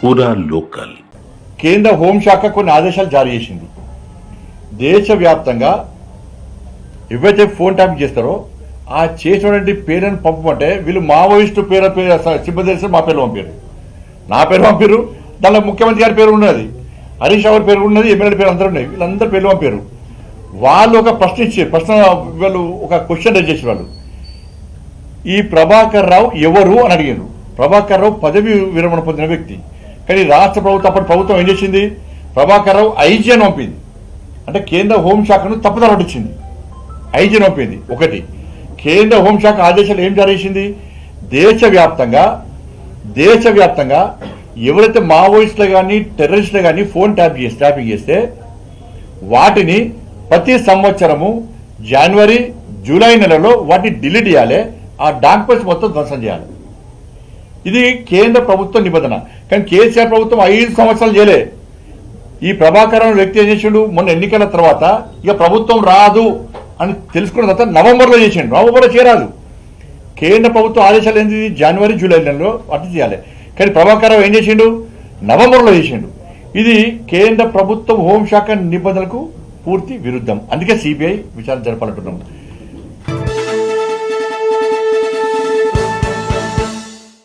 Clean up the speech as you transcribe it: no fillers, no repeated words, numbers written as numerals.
పూరా లోకల్. కేంద్ర హోంశాఖ కొన్ని ఆదేశాలు జారీ చేసింది. దేశవ్యాప్తంగా ఎవరైతే ఫోన్ ట్యాపింగ్ చేస్తారో ఆ చేసినటువంటి పేరుని పంపమంటే వీళ్ళు మావోయిస్టు పేరు సిబ్బంది తెలిసి మా పేరు పంపారు, నా పేరు పంపారు, దానిలో ముఖ్యమంత్రి గారి పేరు ఉన్నది, హరీష్ రావు పేరు ఉన్నది, ఎమ్మెల్యే పేరు అందరూ ఉన్నాయి, వీళ్ళందరూ పేర్లు పంపారు. వాళ్ళు ఒక ప్రశ్న వాళ్ళు ఒక క్వశ్చన్ రేజ్ చేసిన వాళ్ళు, ఈ ప్రభాకర్ రావు ఎవరు అని అడిగారు. ప్రభాకర్ రావు పదవి విరమణ పొందిన వ్యక్తి. కానీ రాష్ట్ర ప్రభుత్వం అప్పటి ప్రభుత్వం ఏం చేసింది, ప్రభాకర్ రావు ఐజీ అని పంపింది. అంటే కేంద్ర హోంశాఖను తప్పుదల పట్టించింది, ఐజీ అని పంపింది. ఒకటి, కేంద్ర హోంశాఖ ఆదేశాలు ఏం జారీ చేసింది, దేశవ్యాప్తంగా ఎవరైతే మావోయిస్టులు కానీ టెర్రరిస్టులు కానీ ఫోన్ ట్యాపింగ్ చేస్తే వాటిని ప్రతి సంవత్సరము జనవరి జూలై నెలలో వాటిని డిలీట్ చేయాలి, ఆ డాక్యుమెంట్స్ మొత్తం ధ్వంసం చేయాలి. ఇది కేంద్ర ప్రభుత్వ నిబంధన. కానీ కేసీఆర్ ప్రభుత్వం 5 సంవత్సరాలు చేయలే. ఈ ప్రభాకర్ వ్యక్తి ఏం చేసిండు, మొన్న ఎన్నికల తర్వాత ఇక ప్రభుత్వం రాదు అని తెలుసుకున్న తర్వాత నవంబర్లో చేసిండు. నవంబర్లో చేయరాదు. కేంద్ర ప్రభుత్వ ఆదేశాలు ఏంటి, జనవరి జూలై నెలలో అటు చేయాలి. కానీ ప్రభాకర్ రావు ఏం చేసిండు, నవంబర్లో చేసిండు. ఇది కేంద్ర ప్రభుత్వం హోంశాఖ నిబంధనలకు పూర్తి విరుద్ధం. అందుకే సిబిఐ విచారణ జరపాలంటున్నాం.